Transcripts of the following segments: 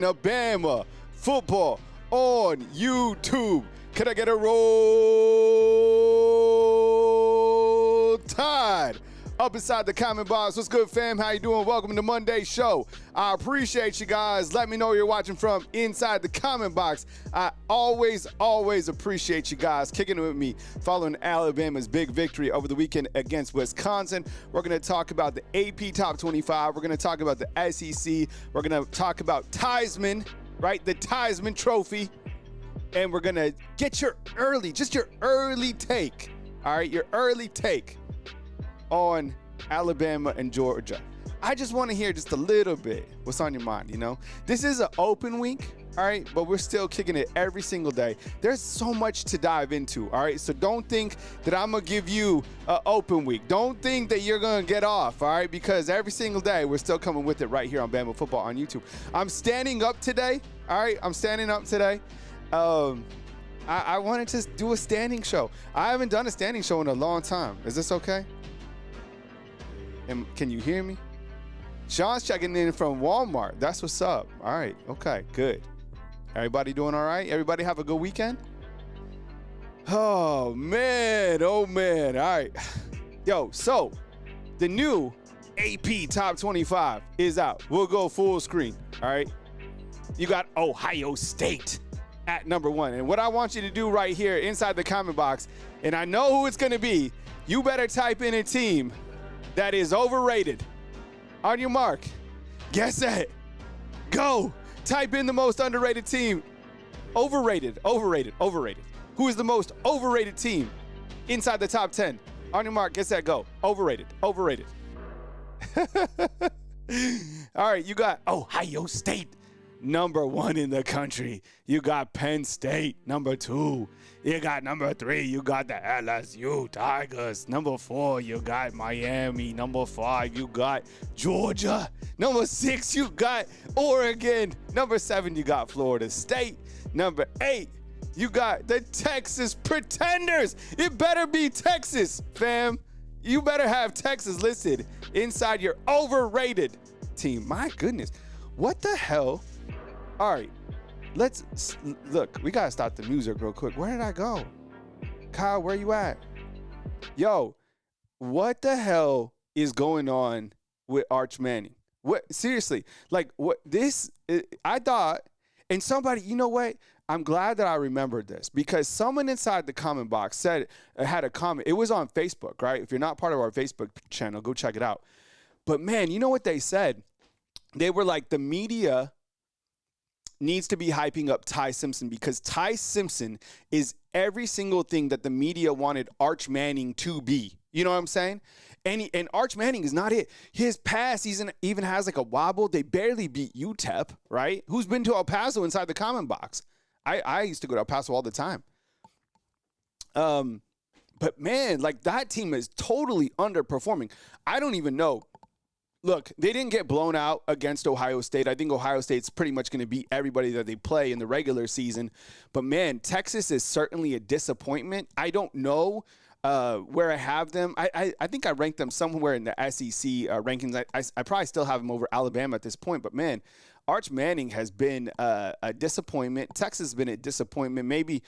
Bama football on YouTube. Can I get a roll tide up inside the comment box? What's good, fam? How you doing? Welcome to Monday's show. I appreciate you guys. Let me know where you're watching from inside the comment box. I always appreciate you guys kicking it with me following Alabama's big victory over the weekend against Wisconsin. We're going to talk about the AP Top 25. We're going to talk about the SEC. We're going to talk about Heisman, right? The Heisman Trophy. And we're going to get your early take, all right? Your early take on Alabama and Georgia. I just want to hear just a little bit what's on your mind, you know? This is an open week, all right? But we're still kicking it every single day. There's so much to dive into, all right? So don't think that I'm going to give you an open week. Don't think that you're going to get off, all right? Because every single day we're still coming with it right here on Bama Football on YouTube. I'm standing up today, all right? I'm standing up today. I wanted to do a standing show. I haven't done a standing show in a long time. Is this okay? And can you hear me? Sean's checking in from Walmart. That's what's up. All right. Okay, good. Everybody doing all right? Everybody have a good weekend? Oh, man. Oh, man. All right. Yo, so the new AP Top 25 is out. We'll go full screen. All right. You got Ohio State at number 1. And what I want you to do right here inside the comment box, and I know who it's going to be, you better type in a team that is overrated. On your mark, get set, go. Type in the most underrated team. Overrated. Who is the most overrated team inside the top 10? On your mark, get set, go. Overrated. All right, you got Ohio State, number 1 in the country. You got Penn State, number 2. You got number 3, you got the LSU Tigers. Number 4, you got Miami. Number 5, you got Georgia. Number 6, you got Oregon. Number 7, you got Florida State. Number 8, you got the Texas Pretenders. It better be Texas, fam. You better have Texas listed inside your overrated team. My goodness, what the hell? All right. Let's look. We gotta stop the music real quick. Where did I go? Kyle, where you at? Yo, what the hell is going on with Arch Manning? What, seriously? Like, what this? I thought, and somebody, you know what? I'm glad that I remembered this because someone inside the comment box said had a comment. It was on Facebook, right? If you're not part of our Facebook channel, go check it out. But man, you know what they said? They were like, the media needs to be hyping up Ty Simpson because Ty Simpson is every single thing that the media wanted Arch Manning to be. You know what I'm saying? And Arch Manning is not it. His pass even has like a wobble. They barely beat UTEP, right? Who's been to El Paso inside the comment box? I used to go to El Paso all the time. But man, like that team is totally underperforming. I don't even know. Look, they didn't get blown out against Ohio State. I think Ohio State's pretty much going to beat everybody that they play in the regular season. But, man, Texas is certainly a disappointment. I don't know where I have them. I think I ranked them somewhere in the SEC rankings. I probably still have them over Alabama at this point. But, man, Arch Manning has been a disappointment. Texas has been a disappointment. Maybe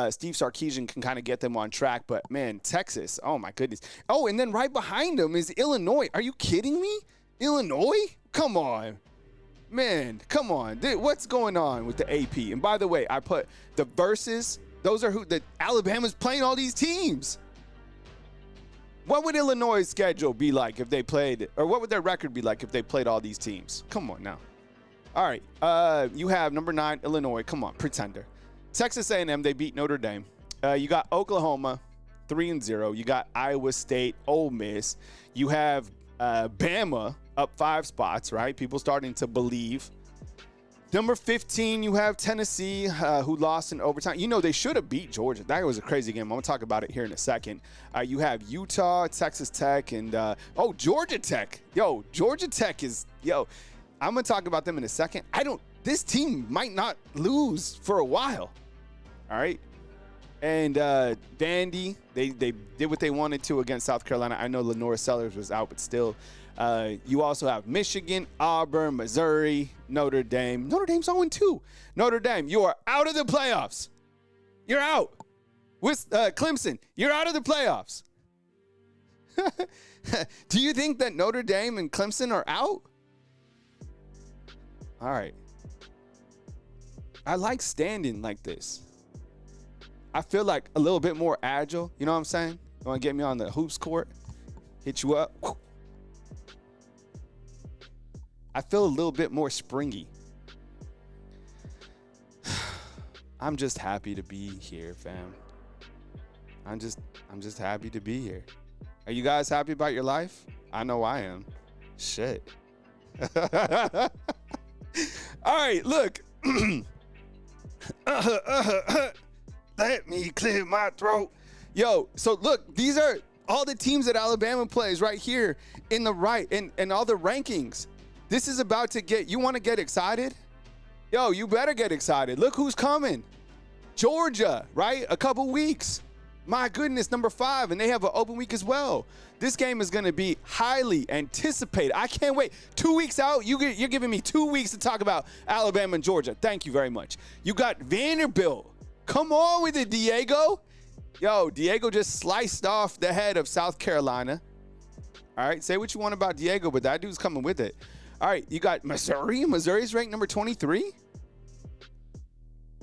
Steve Sarkisian can kind of get them on track. But, man, Texas, oh, my goodness. Oh, and then right behind them is Illinois. Are you kidding me? Illinois? Come on. Man, come on. What's going on with the AP? And by the way, I put the verses. Those are who the Alabama's playing all these teams. What would Illinois' schedule be like if they played, or what would their record be like if they played all these teams? Come on now. All right. You have number 9, Illinois. Come on, pretender. Texas A&M, they beat Notre Dame. You got Oklahoma, 3-0. You got Iowa State, Ole Miss. You have Bama up 5 spots, right? People starting to believe. Number 15, you have Tennessee, who lost in overtime. You know, they should have beat Georgia. That was a crazy game. I'm going to talk about it here in a second. You have Utah, Texas Tech, and, Georgia Tech. Yo, Georgia Tech is, I'm going to talk about them in a second. This team might not lose for a while. All right. And Vandy, they did what they wanted to against South Carolina. I know Lenore Sellers was out, but still. You also have Michigan, Auburn, Missouri, Notre Dame. Notre Dame's 0-2. Notre Dame, you are out of the playoffs. You're out. With Clemson, you're out of the playoffs. Do you think that Notre Dame and Clemson are out? All right. I like standing like this. I feel like a little bit more agile. You know what I'm saying? You want to get me on the hoops court? Hit you up. I feel a little bit more springy. I'm just happy to be here, fam. I'm just happy to be here. Are you guys happy about your life? I know I am. Shit. All right, look. Let me clear my throat. Yo, so look, these are all the teams that Alabama plays right here in the right and all the rankings. This is about to get, you want to get excited? Yo, you better get excited. Look who's coming. Georgia, right? A couple weeks. My goodness, number 5, and they have an open week as well. This game is going to be highly anticipated. I can't wait. 2 weeks out, you're giving me 2 weeks to talk about Alabama and Georgia. Thank you very much. You got Vanderbilt. Come on with it, Diego. Yo, Diego just sliced off the head of South Carolina. All right, say what you want about Diego, but that dude's coming with it. All right, you got Missouri. Missouri's ranked number 23.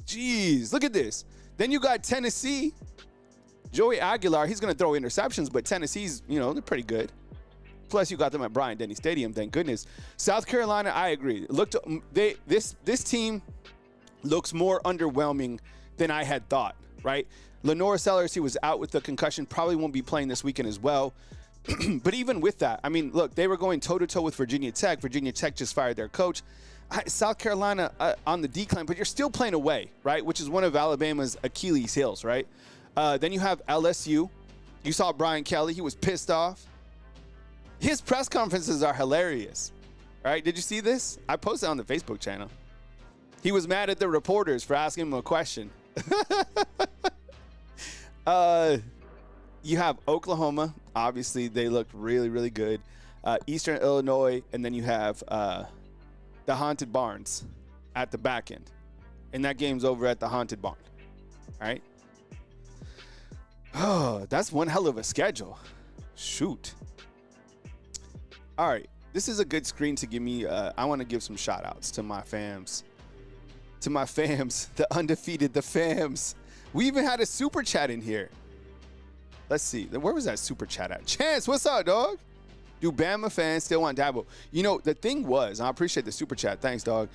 Jeez, look at this. Then you got Tennessee. Joey Aguilar, he's going to throw interceptions, but Tennessee's, they're pretty good. Plus, you got them at Bryant-Denny Stadium, thank goodness. South Carolina, I agree. This team looks more underwhelming than I had thought, right? Lenore Sellers, he was out with the concussion, probably won't be playing this weekend as well. But even with that, I mean, look, they were going toe-to-toe with Virginia Tech. Virginia Tech just fired their coach. South Carolina on the decline, but you're still playing away, right? Which is one of Alabama's Achilles heels, right? Then you have LSU. You saw Brian Kelly. He was pissed off. His press conferences are hilarious, right? Did you see this? I posted on the Facebook channel. He was mad at the reporters for asking him a question. You have Oklahoma. Obviously, they looked really, really good. Eastern Illinois, and then you have the Haunted Barns at the back end. And that game's over at the Haunted Barn. All right? Oh, that's one hell of a schedule. Shoot. All right. This is a good screen to give me. I want to give some shout outs to my fams. To my fams. The undefeated, the fams. We even had a super chat in here. Let's see. Where was that super chat at? Chance, what's up, dog? Do Bama fans still want Dabo? The thing was, I appreciate the super chat. Thanks, dog.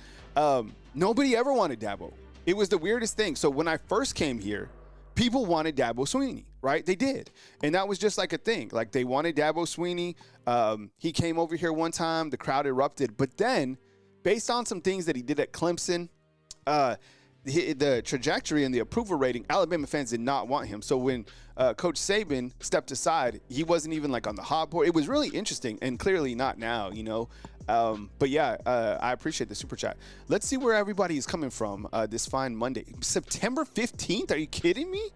Nobody ever wanted Dabo. It was the weirdest thing. So when I first came here, people wanted Dabo Swinney, right? They did. And that was just like a thing. Like they wanted Dabo Swinney. He came over here one time. The crowd erupted. But then, based on some things that he did at Clemson, the trajectory and the approval rating, Alabama fans did not want him. So when Coach Saban stepped aside, he wasn't even like on the hot board. It was really interesting, and clearly not now, But yeah, I appreciate the super chat. Let's see where everybody is coming from this fine Monday. September 15th? Are you kidding me?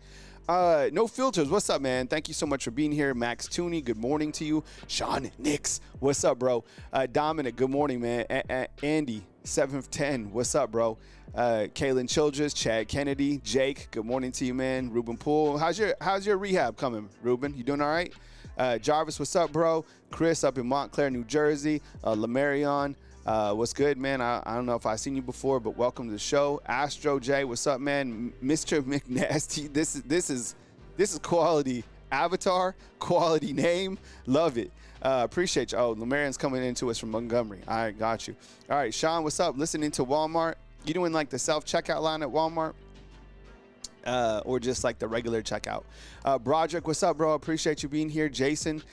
No filters. What's up, man? Thank you so much for being here. Max Tooney, good morning to you. Sean Nix, what's up, bro? Dominic, good morning, man. Andy, 7th 10, what's up, bro? Kaylin Childress, Chad Kennedy, Jake, good morning to you, man. Ruben Poole, how's your rehab coming, Ruben? You doing all right? Jarvis, what's up, bro? Chris up in Montclair, New Jersey. Lamarion, what's good, man? I don't know if I've seen you before, but welcome to the show. Astro J, what's up, man? Mr. McNasty, this is quality avatar, quality name. Love it. Appreciate you. Oh, Lamarion's coming into us from Montgomery. All right, got you. All right, Sean, what's up? Listening to Walmart. You doing like the self-checkout line at Walmart? Or just like the regular checkout. Broderick, what's up, bro? Appreciate you being here. Jason,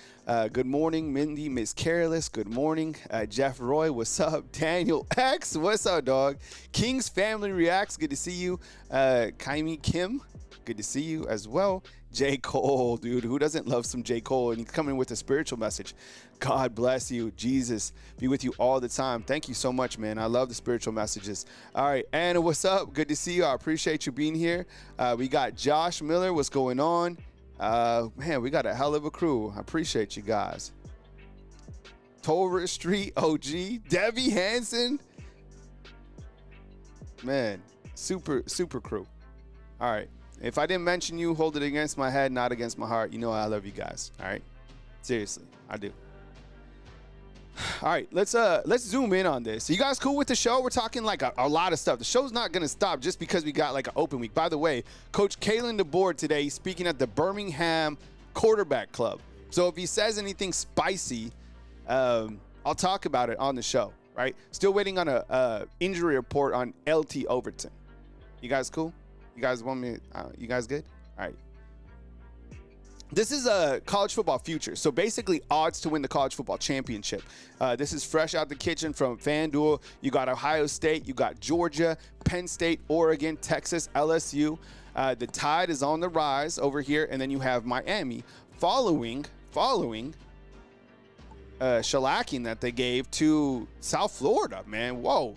good morning. Mindy, Miss Careless, good morning. Jeff Roy, what's up? Daniel X, what's up, dog? King's Family Reacts, good to see you. Kaimi Kim, good to see you as well. J. Cole, dude. Who doesn't love some J. Cole? And he's coming with a spiritual message. God bless you. Jesus be with you all the time. Thank you so much, man. I love the spiritual messages. All right, Anna, what's up? Good to see you. I appreciate you being here. We got Josh Miller. What's going on? Man, we got a hell of a crew. I appreciate you guys. Tover Street OG. Debbie Hansen. Man, super crew. All right. If I didn't mention you, hold it against my head, not against my heart. You know I love you guys. All right. Seriously, I do. All right, let's zoom in on this. You guys cool with the show? We're talking like a lot of stuff. The show's not gonna stop just because we got like an open week. By the way, Coach Kalen DeBoer today speaking at the Birmingham Quarterback Club. So if he says anything spicy, I'll talk about it on the show. Right? Still waiting on a injury report on LT Overton. You guys cool? You guys want me? You guys good? All right. This is a college football future. So basically odds to win the college football championship. This is fresh out the kitchen from FanDuel. You got Ohio State, you got Georgia, Penn State, Oregon, Texas, LSU. The tide is on the rise over here. And then you have Miami following shellacking that they gave to South Florida, man. Whoa.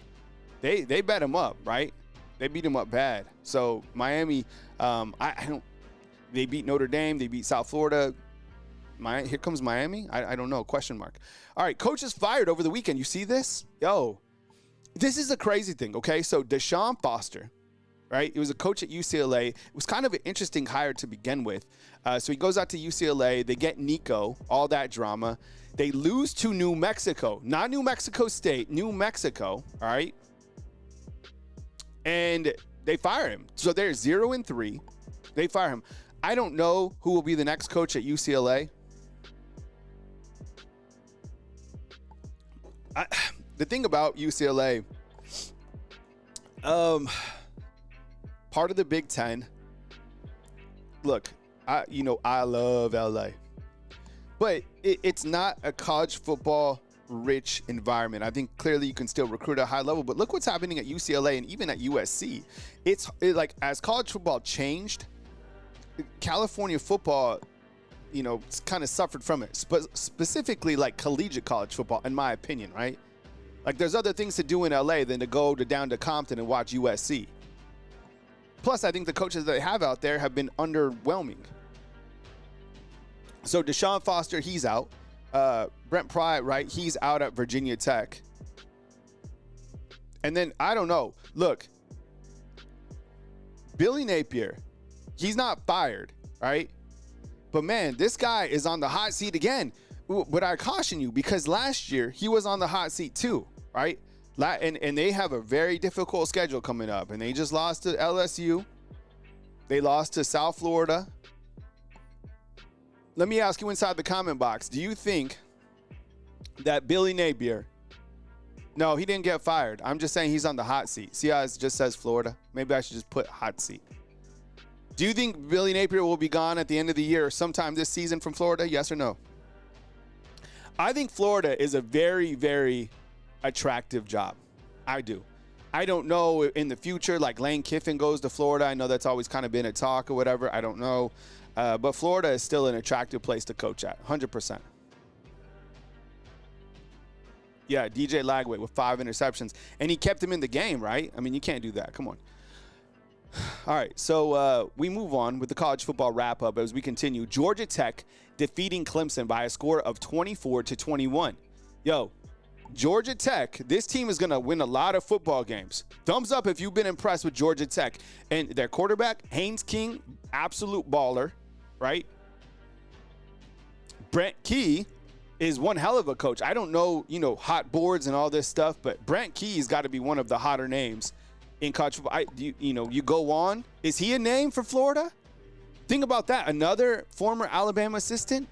They bet them up, right? They beat them up bad. So Miami, they beat Notre Dame. They beat South Florida. Here comes Miami. I don't know. Question mark. All right. Coach is fired over the weekend. You see this? Yo, this is a crazy thing. Okay. So Deshaun Foster, right? He was a coach at UCLA. It was kind of an interesting hire to begin with. So he goes out to UCLA. They get Nico, all that drama. They lose to New Mexico, not New Mexico State, New Mexico. All right. And they fire him. So they're 0-3. They fire him. I don't know who will be the next coach at UCLA. The thing about UCLA, part of the Big Ten. Look, I love LA, but it's not a college football rich environment. I think clearly you can still recruit at a high level, but look what's happening at UCLA and even at USC. It's like as college football changed, California football, kind of suffered from it. Specifically like collegiate college football, in my opinion, right? Like there's other things to do in LA than to go down to Compton and watch USC. Plus, I think the coaches that they have out there have been underwhelming. So Deshaun Foster, he's out. Brent Pry, right? He's out at Virginia Tech. And then, I don't know. Look, Billy Napier, he's not fired, right? But, man, this guy is on the hot seat again. But I caution you because last year he was on the hot seat too, right? And they have a very difficult schedule coming up. And they just lost to LSU. They lost to South Florida. Let me ask you inside the comment box, do you think that Billy Napier, no, he didn't get fired. I'm just saying he's on the hot seat. See how it just says Florida? Maybe I should just put hot seat. Do you think Billy Napier will be gone at the end of the year or sometime this season from Florida? Yes or no? I think Florida is a very, very attractive job. I do. I don't know in the future, like Lane Kiffin goes to Florida. I know that's always kind of been a talk or whatever. I don't know. But Florida is still an attractive place to coach at, 100%. Yeah, DJ Lagway with 5 interceptions. And he kept him in the game, right? I mean, you can't do that. Come on. All right, so we move on with the college football wrap-up as we continue. Georgia Tech defeating Clemson by a score of 24-21. Yo, Georgia Tech, this team is going to win a lot of football games. Thumbs up if you've been impressed with Georgia Tech. And their quarterback, Haynes King, absolute baller, right? Brent Key is one hell of a coach. I don't know, hot boards and all this stuff, but Brent Key's got to be one of the hotter names in college football. You go on. Is he a name for Florida? Think about that. Another former Alabama assistant.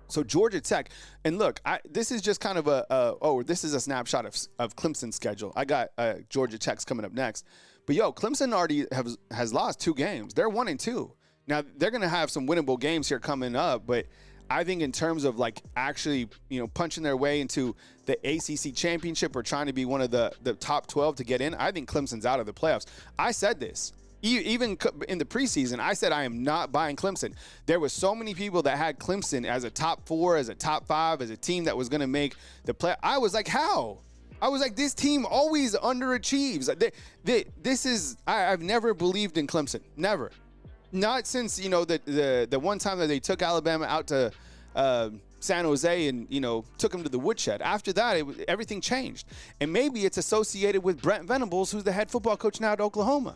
So Georgia Tech, and look, this is just kind of this is a snapshot of Clemson's schedule. I got Georgia Tech's coming up next. But, Clemson already has lost 2 games. They're 1-2. Now, they're going to have some winnable games here coming up, but I think in terms of like actually, punching their way into the ACC championship or trying to be one of the top 12 to get in, I think Clemson's out of the playoffs. I said this. Even in the preseason, I said I am not buying Clemson. There were so many people that had Clemson as a top 4, as a top 5, as a team that was going to make the play. I was like, how? I was like, this team always underachieves. I've never believed in Clemson. Never. Not since, the one time that they took Alabama out to San Jose and, took them to the woodshed. After that, everything changed. And maybe it's associated with Brent Venables, who's the head football coach now at Oklahoma.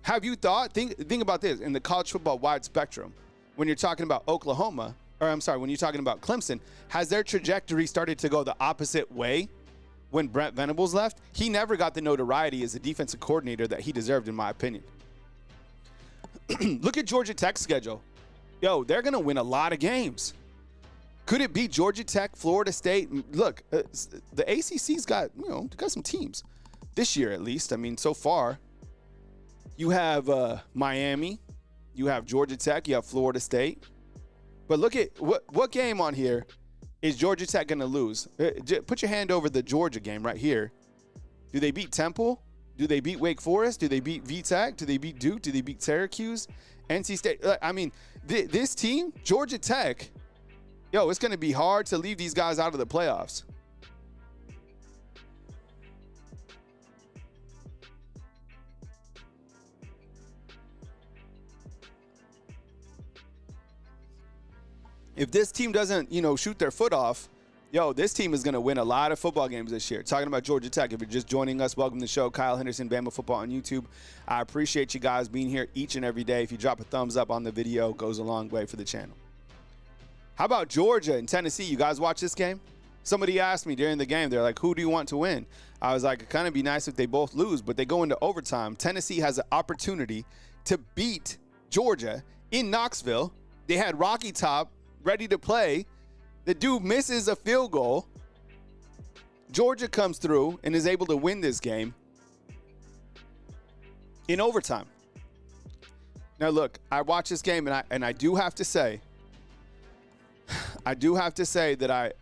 Have you thought, think about this, in the college football wide spectrum, when you're talking about when you're talking about Clemson, has their trajectory started to go the opposite way when Brent Venables left? He never got the notoriety as a defensive coordinator that he deserved, in my opinion. Look at Georgia Tech's schedule. They're going to win a lot of games. Could it be Georgia Tech, Florida State? Look, the ACC's got some teams this year, at least. I mean, so far. You have Miami, you have Georgia Tech, you have Florida State. But look at what game on here is Georgia Tech going to lose? Put your hand over the Georgia game right here. Do they beat Temple? Do they beat Wake Forest? Do they beat VTech? Do they beat Duke? Do they beat Syracuse? NC State? I mean, this team, Georgia Tech, it's going to be hard to leave these guys out of the playoffs. If this team doesn't, shoot their foot off, this team is going to win a lot of football games this year. Talking about Georgia Tech, if you're just joining us, welcome to the show. Kyle Henderson, Bama Football on YouTube. I appreciate you guys being here each and every day. If you drop a thumbs up on the video, it goes a long way for the channel. How about Georgia and Tennessee? You guys watch this game? Somebody asked me during the game, they're like, who do you want to win? I was like, it'd kind of be nice if they both lose, but they go into overtime. Tennessee has an opportunity to beat Georgia in Knoxville. They had Rocky Top ready to play. The dude misses a field goal. Georgia comes through and is able to win this game in overtime. Now, look, I watched this game, and I do have to say, that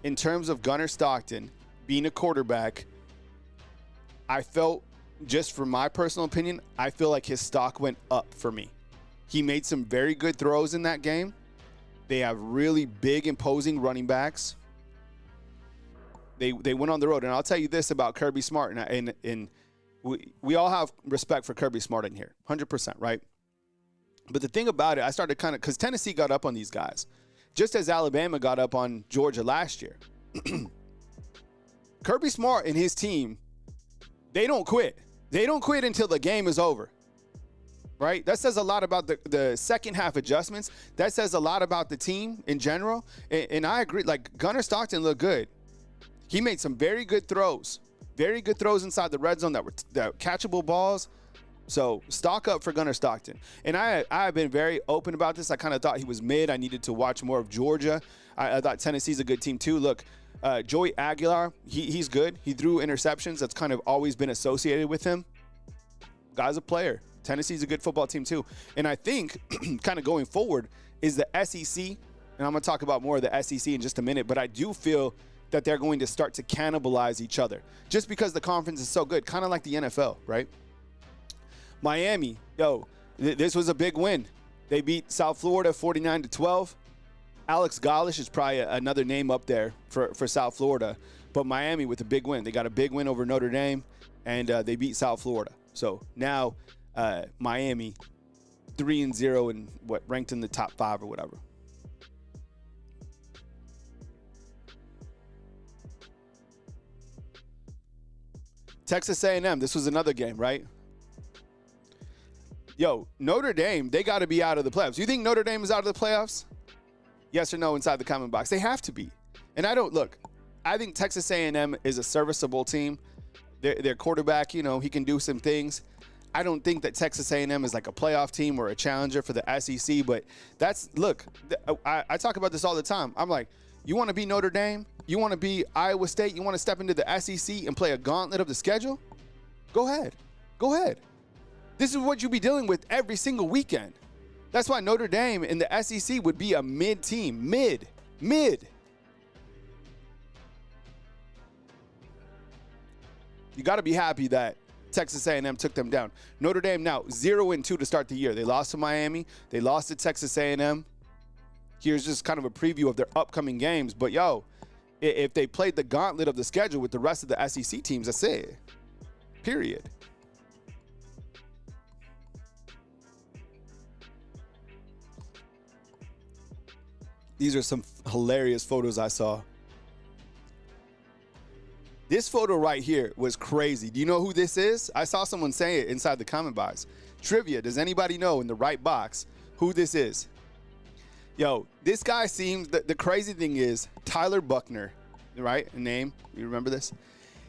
in terms of Gunnar Stockton being a quarterback, I felt, just from my personal opinion, I feel like his stock went up for me. He made some very good throws in that game. They have really big, imposing running backs. They went on the road. And I'll tell you this about Kirby Smart, and we all have respect for Kirby Smart in here, 100%, right? But the thing about it, I started because Tennessee got up on these guys, just as Alabama got up on Georgia last year. Kirby Smart and his team, they don't quit. They don't quit until the game is over. Right? That says a lot about the second half adjustments. That says a lot about the team in general. And I agree. Like, Gunnar Stockton looked good. He made some very good throws. Very good throws inside the red zone that were catchable balls. So stock up for Gunnar Stockton. And I have been very open about this. I kind of thought he was mid. I needed to watch more of Georgia. I thought Tennessee's a good team too. Look, Joey Aguilar, he's good. He threw interceptions. That's kind of always been associated with him. Guy's a player. Tennessee's a good football team too. And I think kind of going forward is the SEC, and I'm going to talk about more of the SEC in just a minute, but I do feel that they're going to start to cannibalize each other just because the conference is so good, kind of like the NFL, right? Miami, this was a big win. They beat South Florida 49-12. Alex Gollish is probably another name up there for South Florida, but Miami with a big win. They got a big win over Notre Dame, and they beat South Florida. So now Miami 3-0 and ranked in the top 5 or whatever. Texas A&M, this was another game, right? Notre Dame, they got to be out of the playoffs. You think Notre Dame is out of the playoffs? Yes or no inside the comment box. They have to be. And I think Texas A&M is a serviceable team. Their quarterback, he can do some things. I don't think that Texas A&M is like a playoff team or a challenger for the SEC, but I talk about this all the time. I'm like, you want to be Notre Dame? You want to be Iowa State? You want to step into the SEC and play a gauntlet of the schedule? Go ahead. Go ahead. This is what you'll be dealing with every single weekend. That's why Notre Dame in the SEC would be a mid team. Mid. You got to be happy that Texas A&M took them down. Notre Dame now 0-2 to start the year. They lost to Miami. They lost to Texas A&M. Here's just kind of a preview of their upcoming games. But, yo, if they played the gauntlet of the schedule with the rest of the SEC teams, that's it. Period. These are some hilarious photos I saw. This photo right here was crazy. Do you know who this is? I saw someone say it inside the comment box. Trivia, does anybody know in the right box who this is? Yo, this guy seems, the crazy thing is Tyler Buckner, right? A name, you remember this?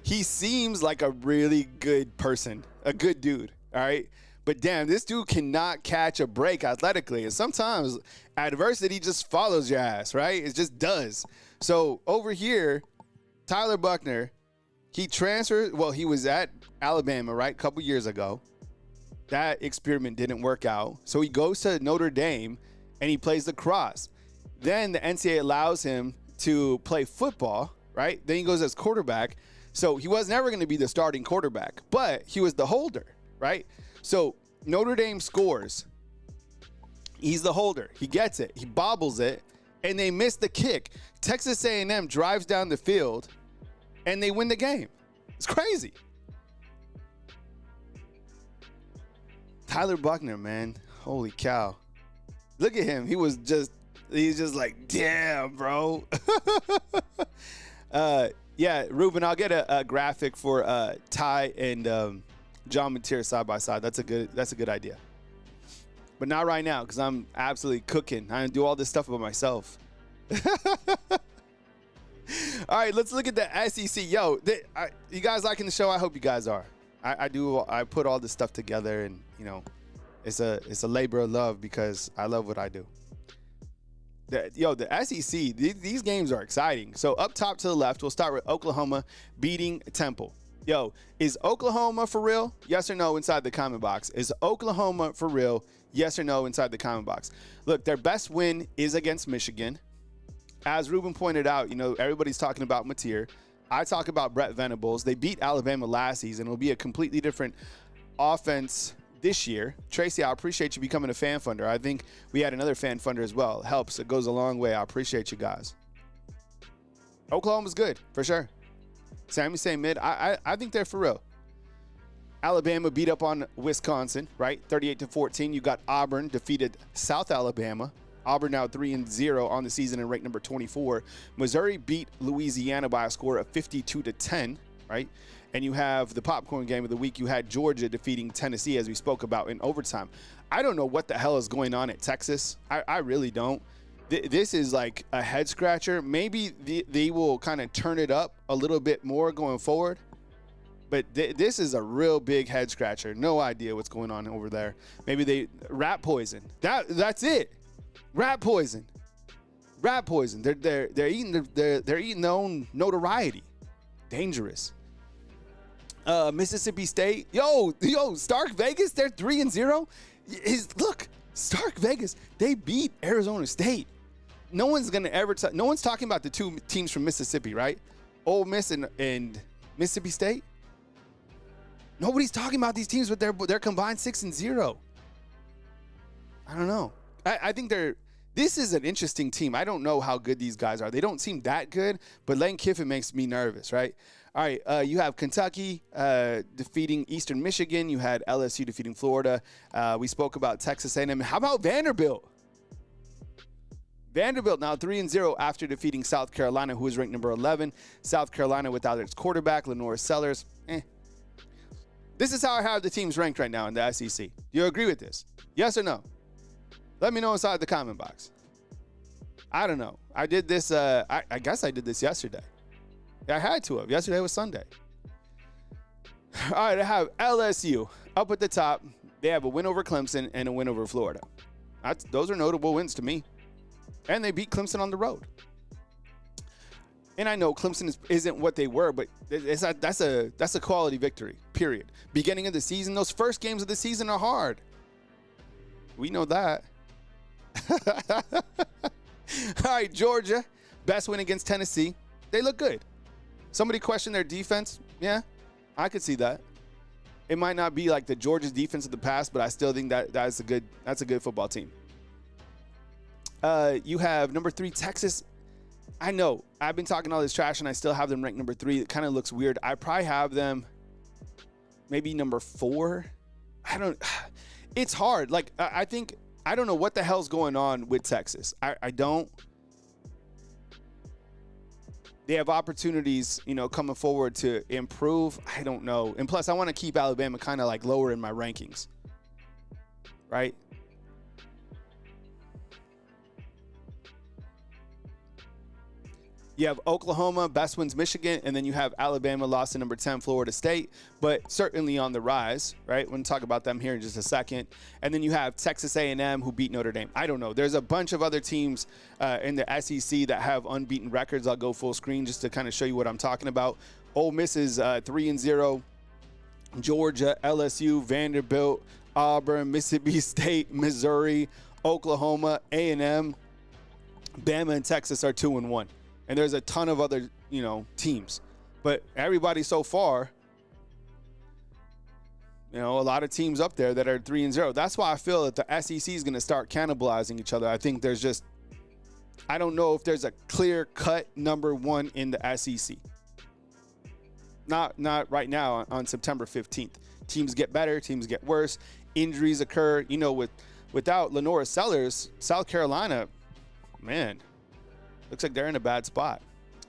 He seems like a really good person, a good dude, all right? But damn, this dude cannot catch a break athletically. And sometimes adversity just follows your ass, right? It just does. So over here, Tyler Buckner, he transferred, well, he was at Alabama, right, a couple years ago. That experiment didn't work out. So he goes to Notre Dame, and he plays lacrosse. Then the NCAA allows him to play football, right? Then he goes as quarterback. So he was never going to be the starting quarterback, but he was the holder, right? So Notre Dame scores. He's the holder. He gets it. He bobbles it, and they miss the kick. Texas A&M drives down the field, and they win the game. It's crazy. Tyler Buckner, man. Holy cow. Look at him. He's just like, damn, bro. Yeah, Ruben, I'll get a graphic for Ty and John Mateer side by side. That's a good idea. But not right now, because I'm absolutely cooking. I do all this stuff by myself. All right, let's look at the SEC. Yo, you guys liking the show? I hope you guys are. I put all this stuff together, and you know, it's a labor of love because I love what I do. The SEC, these games are exciting. So up top to the left, we'll start with Oklahoma beating Temple. Yo, is Oklahoma for real? Yes or no inside the comment box. Is Oklahoma for real? Yes or no inside the comment box. Look, their best win is against Michigan. As Ruben pointed out, you know, everybody's talking about Mateer. I talk about Brett Venables. They beat Alabama last season. It'll be a completely different offense this year. Tracy, I appreciate you becoming a fan funder. I think we had another fan funder as well. It helps. It goes a long way. I appreciate you guys. Oklahoma's good, for sure. Sammy saying mid. I think they're for real. Alabama beat up on Wisconsin, right? 38-14. You got Auburn defeated South Alabama. Auburn now 3-0 on the season and ranked number 24. Missouri beat Louisiana by a score of 52-10, right? And you have the popcorn game of the week. You had Georgia defeating Tennessee, as we spoke about, in overtime. I don't know what the hell is going on at Texas. I really don't. This is like a head scratcher. Maybe they will kind of turn it up a little bit more going forward. But this is a real big head scratcher. No idea what's going on over there. Maybe rat poison. That's it. Rat poison. They're eating their own notoriety. Dangerous. Mississippi State. Yo, Stark Vegas, they're 3-0. Look, Stark Vegas, they beat Arizona State. No one's gonna ever no one's talking about the two teams from Mississippi, right? Ole Miss and Mississippi State. Nobody's talking about these teams with their combined 6-0. I don't know. I think this is an interesting team. I don't know how good these guys are. They don't seem that good, but Lane Kiffin makes me nervous, right? All right, you have Kentucky defeating Eastern Michigan. You had LSU defeating Florida. We spoke about Texas A&M. How about Vanderbilt? Vanderbilt now 3-0 after defeating South Carolina, who is ranked number 11. South Carolina without its quarterback, Lenore Sellers. This is how I have the teams ranked right now in the SEC. Do you agree with this? Yes or no? Let me know inside the comment box. I don't know. I did this. I guess I did this yesterday. I had to have. Yesterday was Sunday. All right, I have LSU up at the top. They have a win over Clemson and a win over Florida. Those are notable wins to me. And they beat Clemson on the road. And I know Clemson isn't what they were, but that's a quality victory, period. Beginning of the season, those first games of the season are hard. We know that. All right, Georgia, best win against Tennessee. They look good. Somebody questioned their defense. Yeah, I could see that. It might not be like the Georgia's defense of the past, but I still think that's a good football team. You have number 3, Texas. I know I've been talking all this trash and I still have them ranked number 3. It kind of looks weird. I probably have them maybe number 4. It's hard. Like, I think, I don't know what the hell's going on with Texas. I don't. They have opportunities, coming forward to improve. I don't know. And plus, I want to keep Alabama kind of like lower in my rankings, right? You have Oklahoma, best wins Michigan, and then you have Alabama lost to number 10, Florida State, but certainly on the rise, right? We're going to talk about them here in just a second. And then you have Texas A&M, who beat Notre Dame. I don't know. There's a bunch of other teams in the SEC that have unbeaten records. I'll go full screen just to kind of show you what I'm talking about. Ole Miss is 3-0. Georgia, LSU, Vanderbilt, Auburn, Mississippi State, Missouri, Oklahoma, A&M, Bama, and Texas are 2-1. And there's a ton of other, teams. But everybody so far, a lot of teams up there that are 3-0. That's why I feel that the SEC is going to start cannibalizing each other. I think I don't know if there's a clear-cut number 1 in the SEC. Not right now on September 15th. Teams get better, teams get worse. Injuries occur. Without Lenora Sellers, South Carolina, man, looks like they're in a bad spot.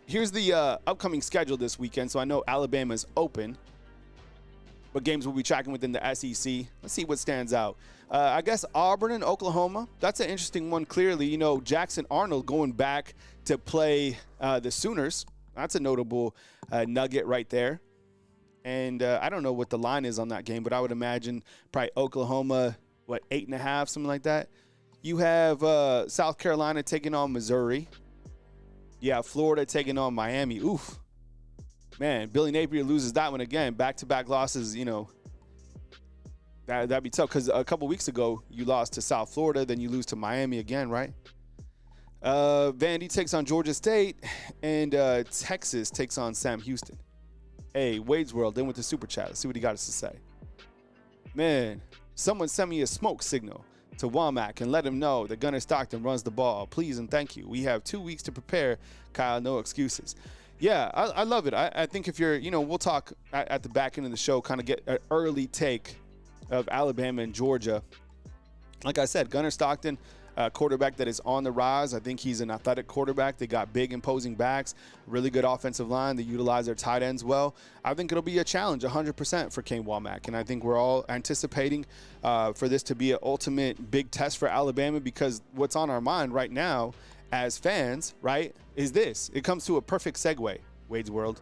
Here's the upcoming schedule this weekend. So I know Alabama's open, but games we'll be tracking within the SEC. Let's see what stands out. I guess Auburn and Oklahoma. That's an interesting one, clearly. Jackson Arnold going back to play the Sooners. That's a notable nugget right there. And I don't know what the line is on that game, but I would imagine probably Oklahoma, 8.5, something like that. You have South Carolina taking on Missouri. Yeah, Florida taking on Miami. Oof. Man, Billy Napier loses that one again. Back-to-back losses, that'd be tough because a couple weeks ago you lost to South Florida, then you lose to Miami again, right? Vandy takes on Georgia State, and Texas takes on Sam Houston. Hey, Wade's World, in with the Super Chat. Let's see what he got us to say. Man, someone sent me a smoke signal to Womack and let him know that Gunnar Stockton runs the ball. Please and thank you. We have 2 weeks to prepare. Kyle, no excuses. Yeah, I love it. I think if you're, we'll talk at the back end of the show, kind of get an early take of Alabama and Georgia. Like I said, Gunnar Stockton, quarterback that is on the rise. I think he's an athletic quarterback. They got big imposing backs, really good offensive line. They utilize their tight ends well. I think it'll be a challenge 100% for Kane Womack. And I think we're all anticipating for this to be an ultimate big test for Alabama, because what's on our mind right now as fans, right, is this. It comes to a perfect segue, Wade's World,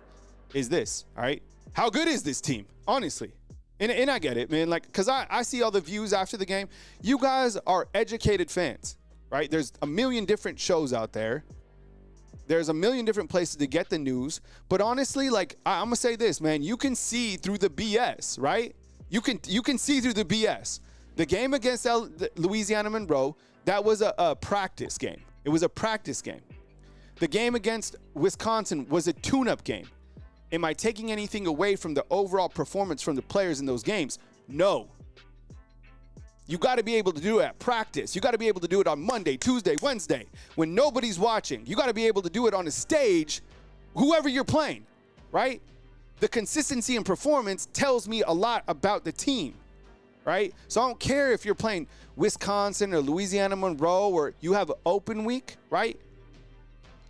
is this, all right? How good is this team, honestly? And I get it, man, because I see all the views after the game. You guys are educated fans, right? There's a million different shows out there. There's a million different places to get the news. But honestly, I'm going to say this, man. You can see through the BS, right? You can see through the BS. The game against Louisiana Monroe, that was a practice game. It was a practice game. The game against Wisconsin was a tune-up game. Am I taking anything away from the overall performance from the players in those games? No. You got to be able to do it at practice. You got to be able to do it on Monday, Tuesday, Wednesday, when nobody's watching. You got to be able to do it on a stage, whoever you're playing, right? The consistency in performance tells me a lot about the team, right? So I don't care if you're playing Wisconsin or Louisiana Monroe or you have an open week, right?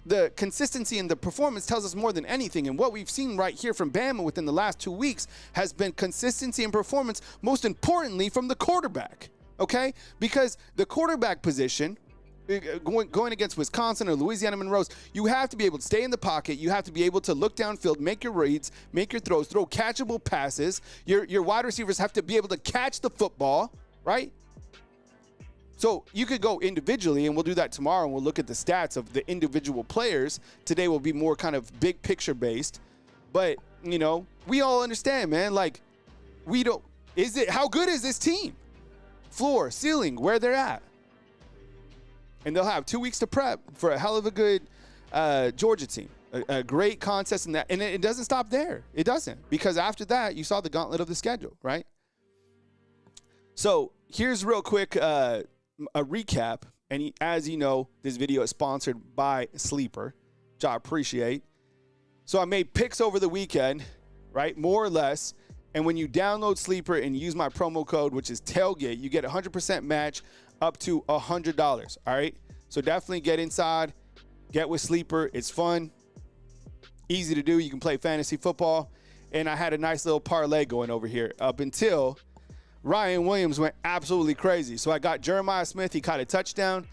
The consistency in the performance tells us more than anything. And what we've seen right here from Bama within the last 2 weeks has been consistency in performance, most importantly from the quarterback, okay? Because the quarterback position, going against Wisconsin or Louisiana Monroe, you have to be able to stay in the pocket. You have to be able to look downfield, make your reads, make your throws, throw catchable passes. Your wide receivers have to be able to catch the football, right? So you could go individually, and we'll do that tomorrow, and we'll look at the stats of the individual players. Today will be more kind of big picture based. But, we all understand, man. How good is this team? Floor, ceiling, where they're at. And they'll have 2 weeks to prep for a hell of a good Georgia team. A great contest in that. And it doesn't stop there. It doesn't. Because after that, you saw the gauntlet of the schedule, right? So here's real quick a recap. And as you know, this video is sponsored by Sleeper, which I appreciate. So I made picks over the weekend, right? More or less. And when you download Sleeper and use my promo code, which is tailgate, you get 100% match up to $100. All right. So definitely get inside, get with Sleeper. It's fun, easy to do. You can play fantasy football. And I had a nice little parlay going over here up until Ryan Williams went absolutely crazy. So I got Jeremiah Smith. He caught a touchdown.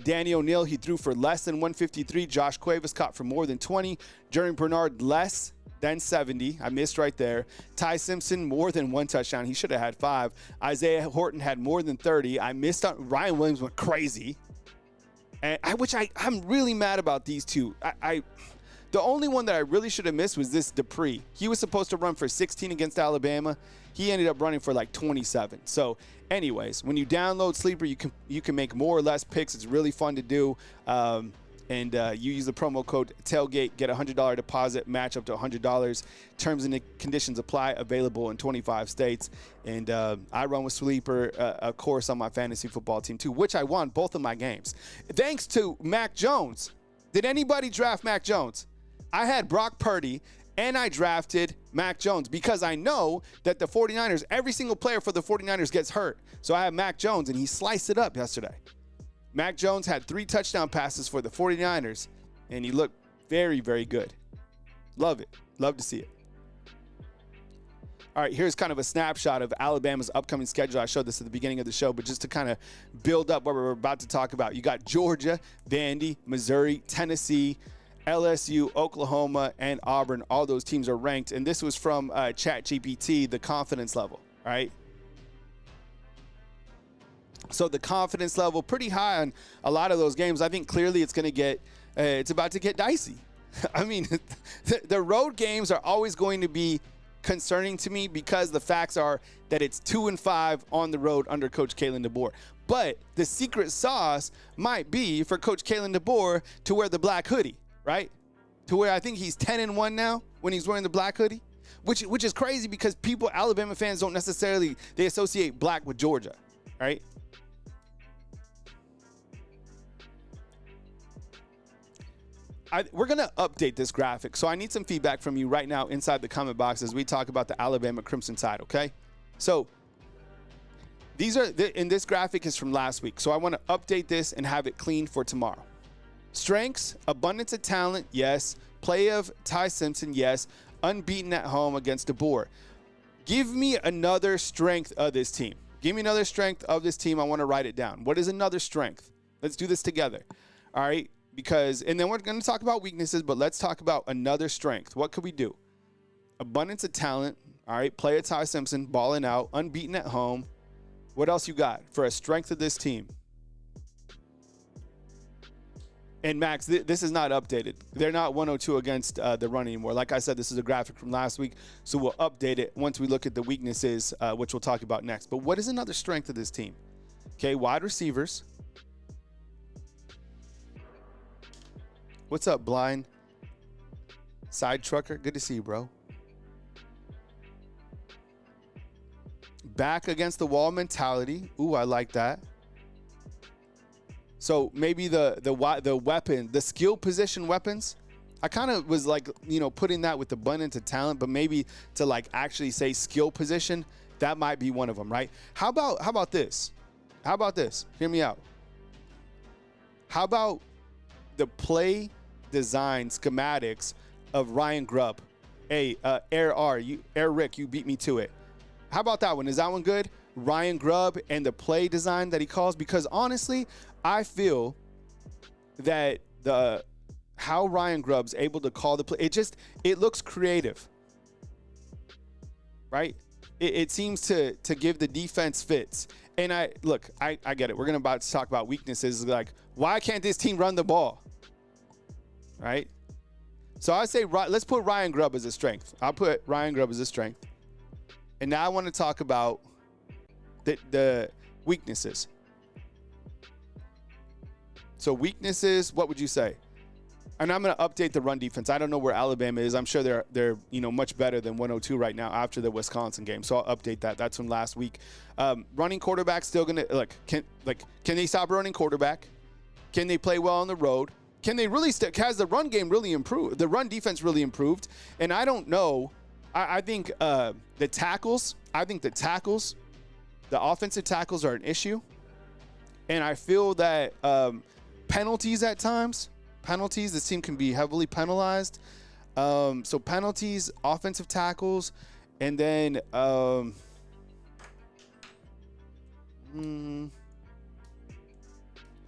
Danny O'Neal, he threw for less than 153. Josh Cuevas caught for more than 20. Jeremy Bernard, less than 70. I missed right there. Ty Simpson, more than 1 touchdown. He should have had 5. Isaiah Horton had more than 30. I missed out. Ryan Williams went crazy. And I'm really mad about these two. The only one that I really should have missed was this Dupree. He was supposed to run for 16 against Alabama. He ended up running for like 27. So anyways, when you download Sleeper, you can make more or less picks. It's really fun to do. And you use the promo code tailgate, get a $100 deposit, match up to $100. Terms and conditions apply, available in 25 states. And I run with Sleeper, of course, on my fantasy football team too, which I won both of my games. Thanks to Mac Jones. Did anybody draft Mac Jones? I had Brock Purdy, and I drafted Mac Jones because I know that the 49ers, every single player for the 49ers gets hurt. So I have Mac Jones, and he sliced it up yesterday. Mac Jones had 3 touchdown passes for the 49ers, and he looked very, very good. Love it. Love to see it. All right, here's kind of a snapshot of Alabama's upcoming schedule. I showed this at the beginning of the show, but just to kind of build up what we're about to talk about. You got Georgia, Vandy, Missouri, Tennessee, LSU, Oklahoma, and Auburn. All those teams are ranked. And this was from ChatGPT, the confidence level, all right? So the confidence level pretty high on a lot of those games. I think clearly it's going to get, it's about to get dicey. I mean, the road games are always going to be concerning to me because the facts are that it's 2-5 on the road under Coach Kalen DeBoer. But the secret sauce might be for Coach Kalen DeBoer to wear the black hoodie, right? To where I think he's 10-1 now when he's wearing the black hoodie, which is crazy because Alabama fans don't necessarily, they associate black with Georgia, right? We're going to update this graphic, so I need some feedback from you right now inside the comment box as we talk about the Alabama Crimson Tide, okay? So this graphic is from last week, so I want to update this and have it clean for tomorrow. Strengths, abundance of talent, yes. Play of Ty Simpson, yes. Unbeaten at home against DeBoer. Give me another strength of this team. Give me another strength of this team. I want to write it down. What is another strength? Let's do this together, all right? And then we're going to talk about weaknesses, but let's talk about another strength. What could we do? Abundance of talent, all right? Play of Ty Simpson, balling out, unbeaten at home. What else you got for a strength of this team? And Max, this is not updated. They're not 102 against the run anymore. Like I said, this is a graphic from last week, so we'll update it once we look at the weaknesses, which we'll talk about next. But what is another strength of this team? Okay, wide receivers. What's up, Blind Side Trucker? Good to see you, bro. Back against the wall mentality. Ooh, I like that. So maybe the weapon, the skill position weapons. I kind of was like, putting that with abundance of talent, but maybe to like actually say skill position, that might be one of them, right? How about this? How about this? Hear me out. How about the play design schematics of Ryan Grubb? Hey, Air Rick, you beat me to it. How about that one? Is that one good? Ryan Grubb and the play design that he calls, because honestly, I feel that how Ryan Grubb's able to call the play, it looks creative, right? It seems to give the defense fits. And I get it. We're about to talk about weaknesses. Like, why can't this team run the ball? Right? So I say, let's put Ryan Grubb as a strength. I'll put Ryan Grubb as a strength. And now I want to talk about the weaknesses. So weaknesses, what would you say? And I'm going to update the run defense. I don't know where Alabama is. I'm sure they're much better than 102 right now after the Wisconsin game. So I'll update that. That's from last week. Running quarterback still going to can they stop running quarterback? Can they play well on the road? Can they really has the run game really improved? The run defense really improved? And I don't know. I think the tackles, the offensive tackles are an issue. And I feel that penalties at times, this team can be heavily penalized. So penalties, offensive tackles, and then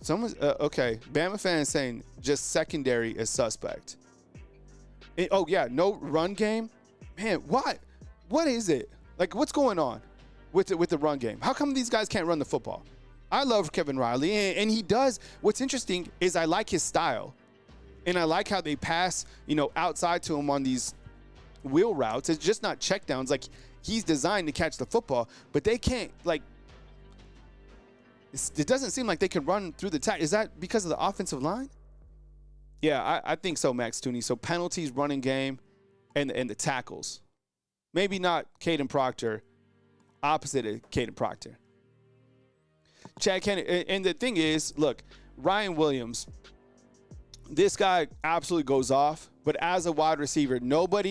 someone's okay. Bama fan is saying just secondary is suspect. No run game. Man, what is it? Like, what's going on with the run game? How come these guys can't run the football? I love Kevin Riley, and he does. What's interesting is I like his style, and I like how they pass, outside to him on these wheel routes. It's just not checkdowns. Like, he's designed to catch the football, but they can't, it doesn't seem like they can run through the tackle. Is that because of the offensive line? Yeah, I think so, Max Tooney. So penalties, running game, and the tackles. Maybe not Caden Proctor, opposite of Caden Proctor. Chad Kennedy, and the thing is, look, Ryan Williams, this guy absolutely goes off, but as a wide receiver, you're going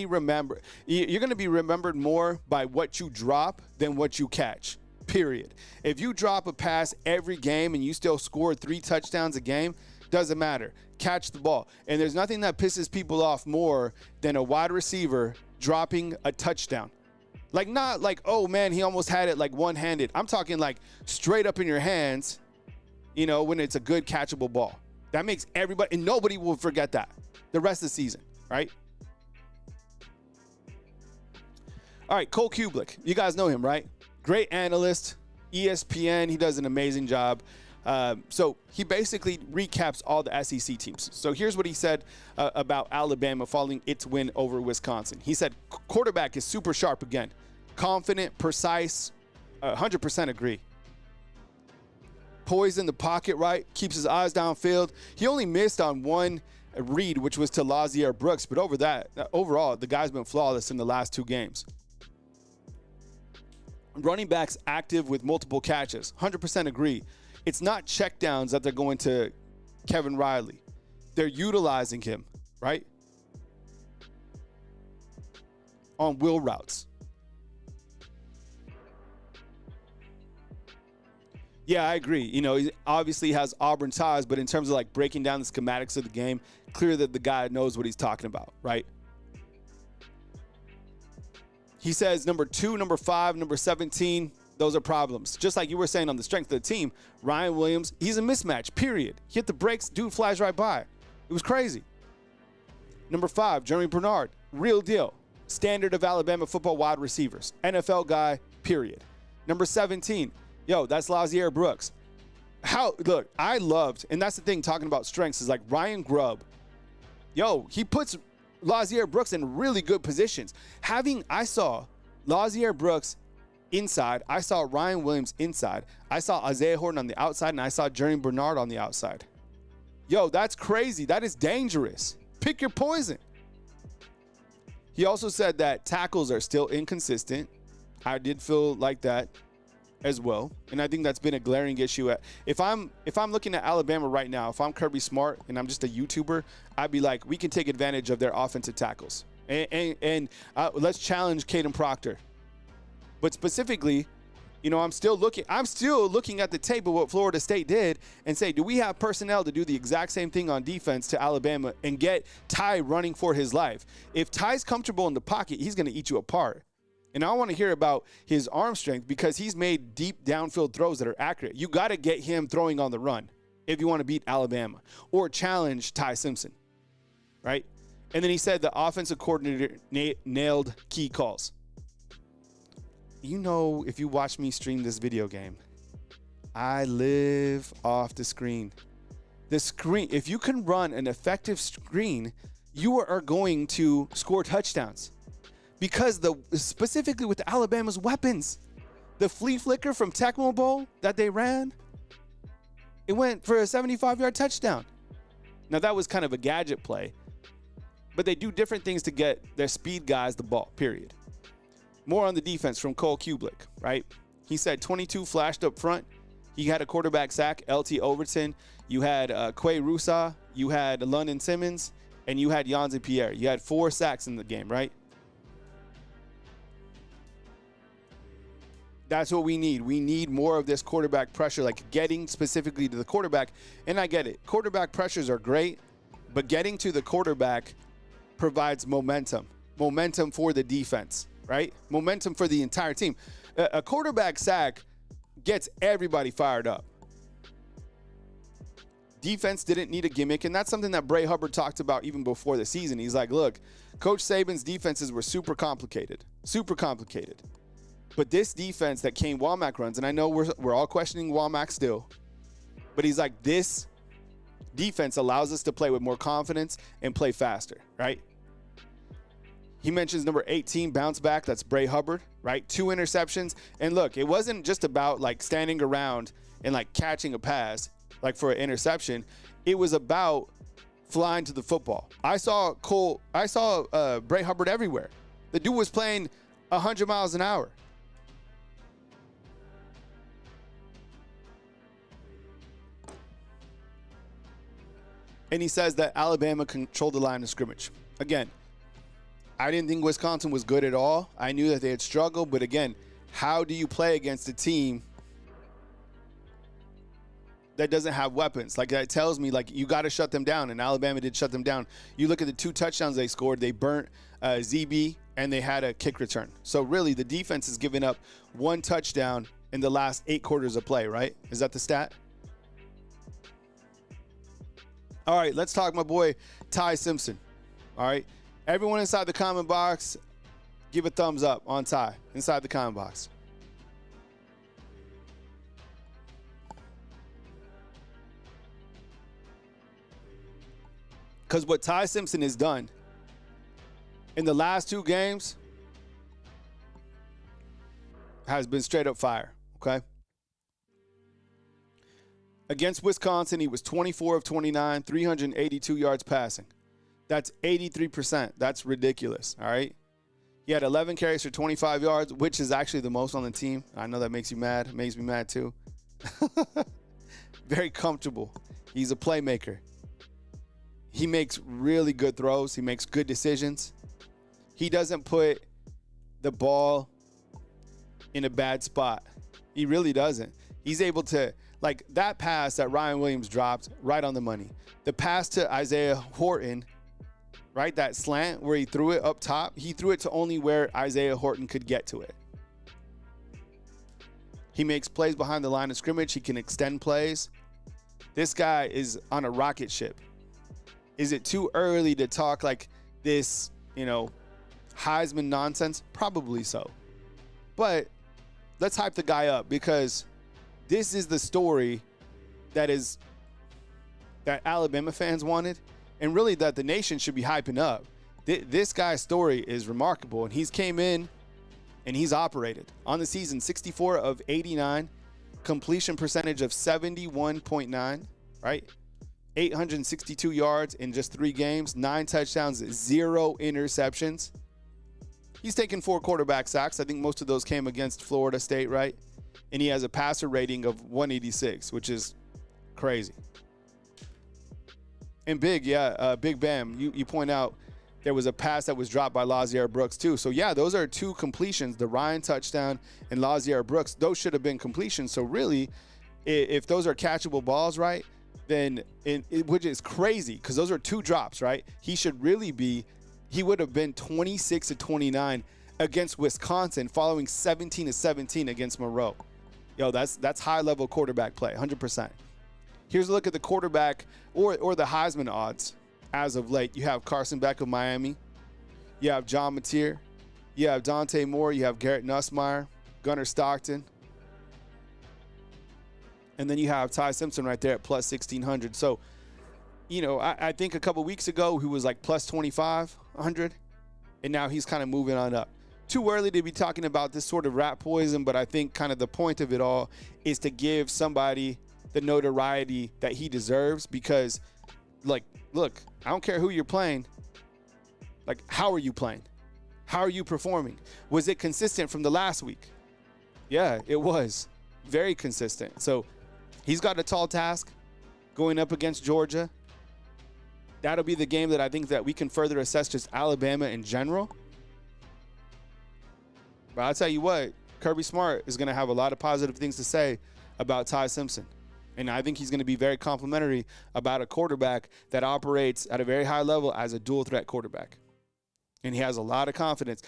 to be remembered more by what you drop than what you catch, period. If you drop a pass every game and you still score 3 touchdowns a game, doesn't matter. Catch the ball. And there's nothing that pisses people off more than a wide receiver dropping a touchdown. Not like, oh, man, he almost had it one-handed. I'm talking straight up in your hands, when it's a good catchable ball. That makes everybody, and nobody will forget that the rest of the season, right? All right, Cole Kublik. You guys know him, right? Great analyst, ESPN. He does an amazing job. So he basically recaps all the SEC teams. So here's what he said about Alabama following its win over Wisconsin. He said, quarterback is super sharp again. Confident, precise, 100% agree. Poised in the pocket, right? Keeps his eyes downfield. He only missed on one read, which was to Lazier Brooks. But overall, the guy's been flawless in the last 2 games. Running backs active with multiple catches. 100% agree. It's not checkdowns that they're going to Kevin Riley. They're utilizing him, right? On wheel routes. Yeah, I agree. He obviously has Auburn ties, but in terms of breaking down the schematics of the game, clear that the guy knows what he's talking about, right? He says number 2, number 5, number 17, those are problems. Just like you were saying on the strength of the team, Ryan Williams, he's a mismatch, period. He hit the brakes, dude flies right by. It was crazy. Number 5, Jeremy Bernard, real deal. Standard of Alabama football wide receivers. NFL guy, period. Number 17, that's Lazier Brooks. Look, I loved, and that's the thing talking about strengths is Ryan Grubb. He puts Lazier Brooks in really good positions. I saw Lazier Brooks inside. I saw Ryan Williams inside. I saw Isaiah Horton on the outside, and I saw Jeremy Bernard on the outside. That's crazy. That is dangerous. Pick your poison. He also said that tackles are still inconsistent. I did feel like that as well, and I think that's been a glaring issue. If I'm looking at Alabama right now, if I'm Kirby Smart and I'm just a YouTuber, I'd be like, we can take advantage of their offensive tackles, and let's challenge Caden Proctor. But specifically, I'm still looking at the tape of what Florida State did and say, do we have personnel to do the exact same thing on defense to Alabama and get Ty running for his life? If Ty's comfortable in the pocket, he's going to eat you apart. And I want to hear about his arm strength because he's made deep downfield throws that are accurate. You got to get him throwing on the run if you want to beat Alabama or challenge Ty Simpson, right? And then he said the offensive coordinator nailed key calls. If you watch me stream this video game, I live off the screen. The screen, if you can run an effective screen, you are going to score touchdowns. Because specifically with Alabama's weapons, the flea flicker from Tecmo Bowl that they ran, It went for a 75-yard touchdown. Now, that was kind of a gadget play, but they do different things to get their speed guys the ball, period. More on the defense from Cole Kublik, right? He said 22 flashed up front. He had a quarterback sack, LT Overton. You had Quay Rusa. You had London Simmons. And you had Yanzi Pierre. You had 4 sacks in the game, right? That's what we need. We need more of this quarterback pressure, like getting specifically to the quarterback. And I get it. Quarterback pressures are great, but getting to the quarterback provides momentum. Momentum for the defense, right? Momentum for the entire team. A quarterback sack gets everybody fired up. Defense didn't need a gimmick, and that's something that Bray Hubbard talked about even before the season. He's like, look, Coach Saban's defenses were super complicated. But this defense that Kane Womack runs, and I know we're all questioning Womack still, but he's like, this defense allows us to play with more confidence and play faster, right? He mentions number 18, bounce back. That's Bray Hubbard, right? 2 interceptions. And look, it wasn't just about like standing around and like catching a pass like for an interception. It was about flying to the football. I saw Bray Hubbard everywhere. The dude was playing 100 miles an hour. And he says that Alabama controlled the line of scrimmage. Again, I didn't think Wisconsin was good at all. I knew that they had struggled, but again, how do you play against a team that doesn't have weapons? Like, that tells me, like, you got to shut them down, and Alabama did shut them down. You look at the 2 touchdowns they scored. They burnt ZB, and they had a kick return. So, really, the defense has given up 1 touchdown in the last 8 quarters of play, right? Is that the stat? All right, let's talk my boy Ty Simpson. All right. Everyone inside the comment box, give a thumbs up on Ty inside the comment box. Because what Ty Simpson has done in the last 2 games has been straight up fire, okay? Against Wisconsin, he was 24 of 29, 382 yards passing. That's 83%. That's ridiculous, all right? He had 11 carries for 25 yards, which is actually the most on the team. I know that makes you mad. It makes me mad too. Very comfortable. He's a playmaker. He makes really good throws. He makes good decisions. He doesn't put the ball in a bad spot. He really doesn't. He's able to, like that pass that Ryan Williams dropped, right on the money. The pass to Isaiah Horton, right, that slant where he threw it up top, he threw it to only where Isaiah Horton could get to it. He makes plays behind the line of scrimmage. He can extend plays. This guy is on a rocket ship. Is it too early to talk like this, Heisman nonsense? Probably so. But let's hype the guy up, because this is the story that Alabama fans wanted, and really that the nation should be hyping up. This guy's story is remarkable, and he's came in and he's operated. On the season, 64 of 89, completion percentage of 71.9, right? 862 yards in just 3 games, 9 touchdowns, 0 interceptions. He's taken 4 quarterback sacks. I think most of those came against Florida State, right? And he has a passer rating of 186, which is crazy. And Big Bam, you point out there was a pass that was dropped by Lazier Brooks too. So yeah, those are 2 completions, the Ryan touchdown and Lazier Brooks. Those should have been completions. So really, if those are catchable balls, right, then which is crazy, because those are 2 drops, right? He would have been 26 to 29 against Wisconsin, following 17 to 17 against Monroe. Yo, that's high level quarterback play, 100%. Here's a look at the quarterback or the Heisman odds as of late. You have Carson Beck of Miami. You have John Mateer. You have Dante Moore. You have Garrett Nussmeier, Gunnar Stockton. And then you have Ty Simpson right there at plus 1,600. So, I think a couple weeks ago he was like plus 2,500, and now he's kind of moving on up. Too early to be talking about this sort of rat poison, but I think kind of the point of it all is to give somebody the notoriety that he deserves because, like, look, I don't care who you're playing. Like, how are you playing? How are you performing? Was it consistent from the last week? Yeah, it was. Very consistent. So he's got a tall task going up against Georgia. That'll be the game that I think that we can further assess just Alabama in general. But I'll tell you what, Kirby Smart is going to have a lot of positive things to say about Ty Simpson. And I think he's going to be very complimentary about a quarterback that operates at a very high level as a dual threat quarterback. And he has a lot of confidence.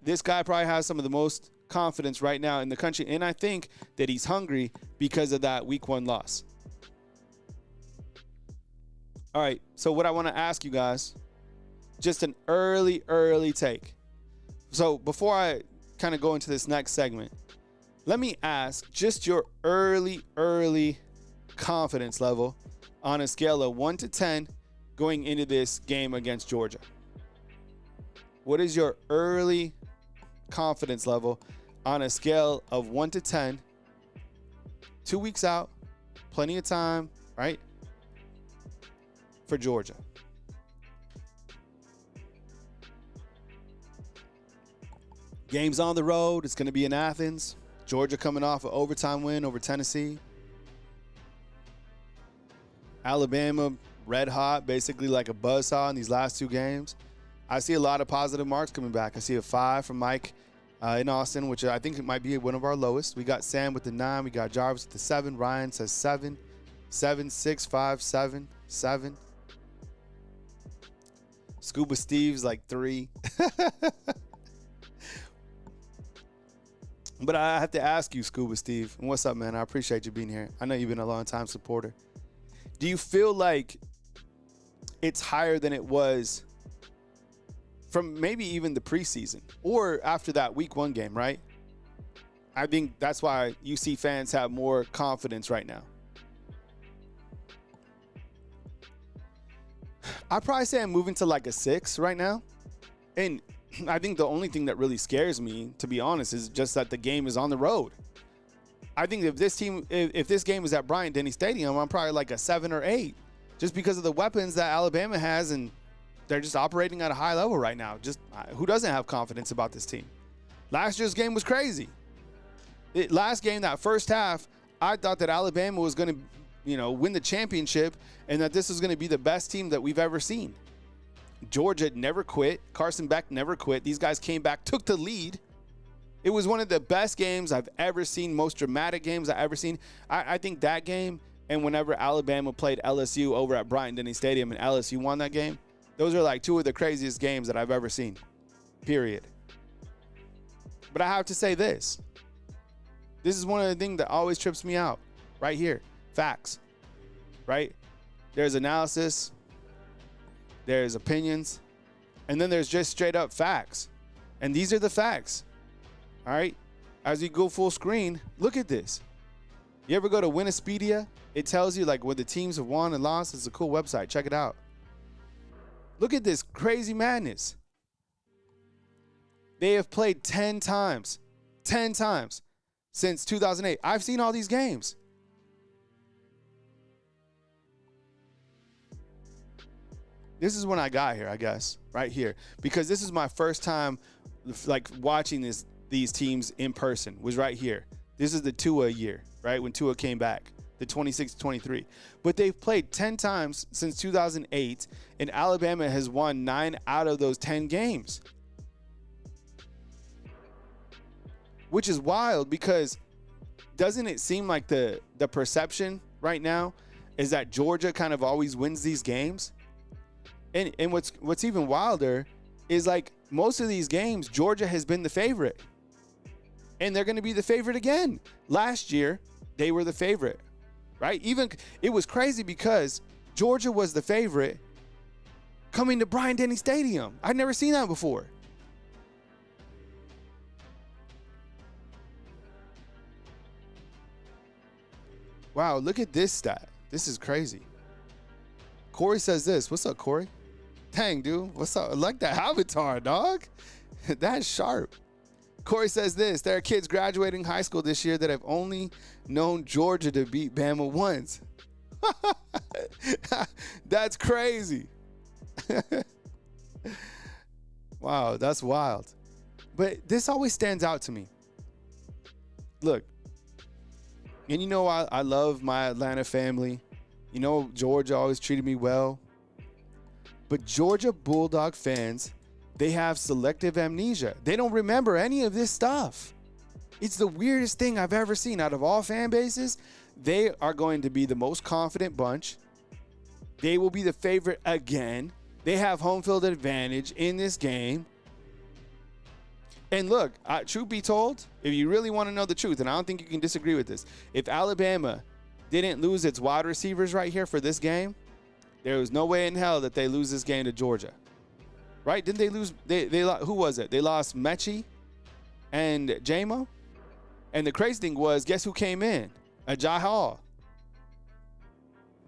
This guy probably has some of the most confidence right now in the country. And I think that he's hungry because of that week 1 loss. All right, so what I want to ask you guys, just an early take. So before I kind of go into this next segment, let me ask just your early confidence level on a scale of 1 to 10 going into this game against Georgia. What is your early confidence level on a scale of 1 to 10? 2 weeks out, plenty of time, right? For Georgia. Game's on the road. It's going to be in Athens. Georgia coming off an overtime win over Tennessee. Alabama red hot, basically like a buzzsaw in these last 2 games. I see a lot of positive marks coming back. I see a 5 from Mike in Austin, which I think it might be one of our lowest. We got Sam with the 9. We got Jarvis with the 7. Ryan says 7. 7, 6, 5, 7, 7. Scuba Steve's like 3. But I have to ask you, Scuba Steve, and what's up, man? I appreciate you being here. I know you've been a long-time supporter. Do you feel like it's higher than it was from maybe even the preseason or after that week 1 game, right? I think that's why UC fans have more confidence right now. I'd probably say I'm moving to like a 6 right now. And I think the only thing that really scares me, to be honest, is just that the game is on the road. I think if this game is at Bryant-Denny Stadium, I'm probably like a 7 or 8 just because of the weapons that Alabama has, and they're just operating at a high level right now. Just who doesn't have confidence about this team? Last year's game was crazy. Last game, that first half, I thought that Alabama was going to, win the championship and that this was going to be the best team that we've ever seen. Georgia never quit. Carson Beck never quit. These guys came back, took the lead. It was one of the best games I've ever seen, most dramatic games I've ever seen. I think that game and whenever Alabama played LSU over at Bryant-Denny Stadium and LSU won that game, those are like 2 of the craziest games that I've ever seen, period. But I have to say this. This is one of the things that always trips me out right here. Facts, right? There's analysis, there's opinions, and then there's just straight up facts. And these are the facts, all right? As you go full screen, look at this. You ever go to Wikipedia? It tells you like what the teams have won and lost. It's a cool website. Check it out. Look at this crazy madness. They have played 10 times since 2008. I've seen all these games. This is when I got here, I guess, right here, because this is my first time like watching these teams in person, was right here. This is the Tua year, right, when Tua came back, the 26-23. But they've played 10 times since 2008, and Alabama has won 9 out of those 10 games. Which is wild, because doesn't it seem like the perception right now is that Georgia kind of always wins these games? And what's even wilder is like most of these games, Georgia has been the favorite. And they're going to be the favorite again. Last year, they were the favorite, right? Even it was crazy because Georgia was the favorite coming to Bryant-Denny Stadium. I'd never seen that before. Wow, look at this stat. This is crazy. Corey says this. What's up, Corey? Dang, dude. What's up? I like that avatar, dog. That's sharp. Corey says this. There are kids graduating high school this year that have only known Georgia to beat Bama once. That's crazy. Wow, that's wild. But this always stands out to me. Look, and you know I love my Atlanta family. You know Georgia always treated me well. But Georgia Bulldog fans, they have selective amnesia. They don't remember any of this stuff. It's the weirdest thing I've ever seen. Out of all fan bases, they are going to be the most confident bunch. They will be the favorite again. They have home field advantage in this game. And look, truth be told, if you really want to know the truth, and I don't think you can disagree with this, if Alabama didn't lose its wide receivers right here for this game, there was no way in hell that they lose this game to Georgia. Right? Didn't they lose? Who was it? They lost Mechie and Jamo. And the crazy thing was, guess who came in? Ajay Hall.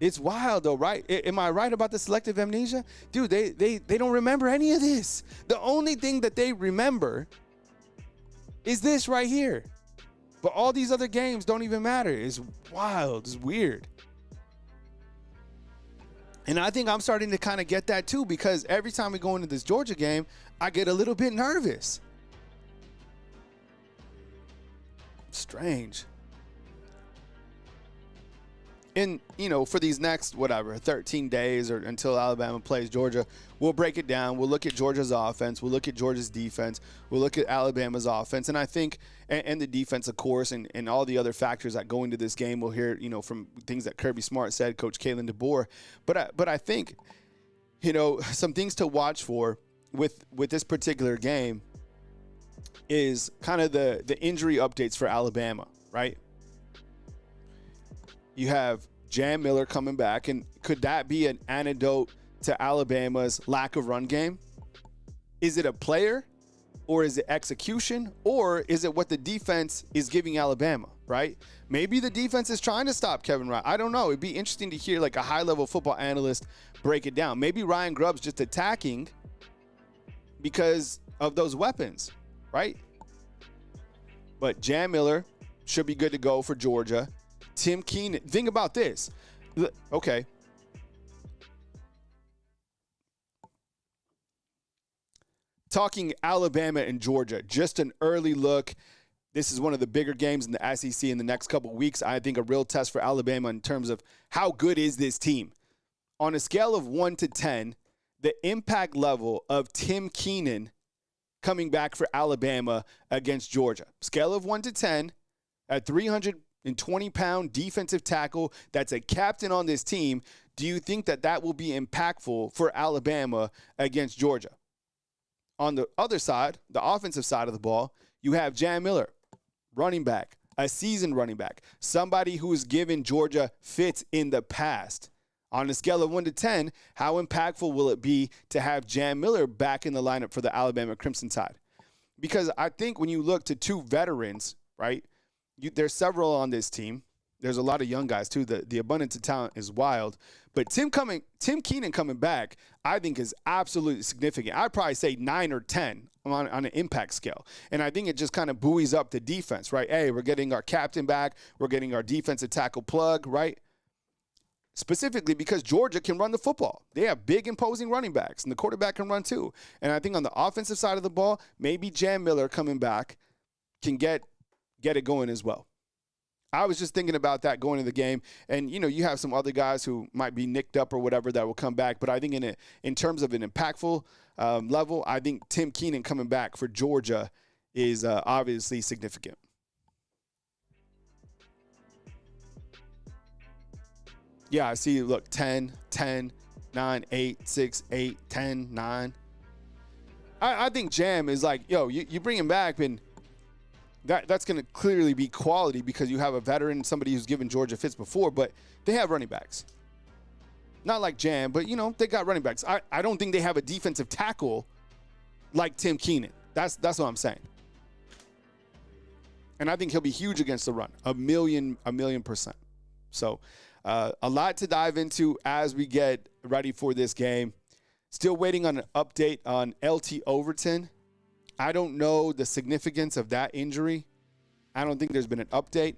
It's wild though, right? Am I right about the selective amnesia? Dude, they don't remember any of this. The only thing that they remember is this right here. But all these other games don't even matter. It's wild. It's weird. And I think I'm starting to kind of get that too, because every time we go into this Georgia game, I get a little bit nervous. Strange. And, you know, for these next, 13 days or until Alabama plays Georgia, we'll break it down. We'll look at Georgia's offense. We'll look at Georgia's defense. We'll look at Alabama's offense. And I think, and the defense, of course, and all the other factors that go into this game. We'll hear, from things that Kirby Smart said, Coach Kalen DeBoer. But I think, some things to watch for with this particular game is kind of the injury updates for Alabama, right? You have Jam Miller coming back, and could that be an antidote to Alabama's lack of run game? Is it a player, or is it execution, or is it what the defense is giving Alabama, right? Maybe the defense is trying to stop Kevin Ryan. I don't know. It'd be interesting to hear like a high-level football analyst break it down. Maybe Ryan Grubb's just attacking because of those weapons, right? But Jam Miller should be good to go for Georgia. Tim Keenan, think about this. Okay. Talking Alabama and Georgia, just an early look. This is one of the bigger games in the SEC in the next couple of weeks. I think a real test for Alabama in terms of how good is this team. On a scale of 1 to 10, the impact level of Tim Keenan coming back for Alabama against Georgia. Scale of 1 to 10, at 320-pound defensive tackle that's a captain on this team, do you think that will be impactful for Alabama against Georgia? On the other side, the offensive side of the ball, you have Jam Miller, running back, a seasoned running back, somebody who has given Georgia fits in the past. On a scale of 1 to 10, how impactful will it be to have Jam Miller back in the lineup for the Alabama Crimson Tide? Because I think when you look to two veterans, right, there's several on this team. There's a lot of young guys, too. The abundance of talent is wild. But Tim Keenan coming back, I think, is absolutely significant. I'd probably say 9 or 10 on an impact scale. And I think it just kind of buoys up the defense, right? Hey, we're getting our captain back. We're getting our defensive tackle plug, right? Specifically because Georgia can run the football. They have big, imposing running backs, and the quarterback can run, too. And I think on the offensive side of the ball, maybe Jam Miller coming back can get it going as well. I was just thinking about that going into the game. And, you have some other guys who might be nicked up or whatever that will come back. But I think in terms of an impactful level, I think Tim Keenan coming back for Georgia is obviously significant. Yeah, I see, look, 10, 9, 8, 6, 8, 10, 9. I think Jam is like, you bring him back, and that's going to clearly be quality because you have a veteran, somebody who's given Georgia fits before, but they have running backs. Not like Jam, but, they got running backs. I don't think they have a defensive tackle like Tim Keenan. That's what I'm saying. And I think he'll be huge against the run, a million %. So a lot to dive into as we get ready for this game. Still waiting on an update on LT Overton. I don't know the significance of that injury. I don't think there's been an update.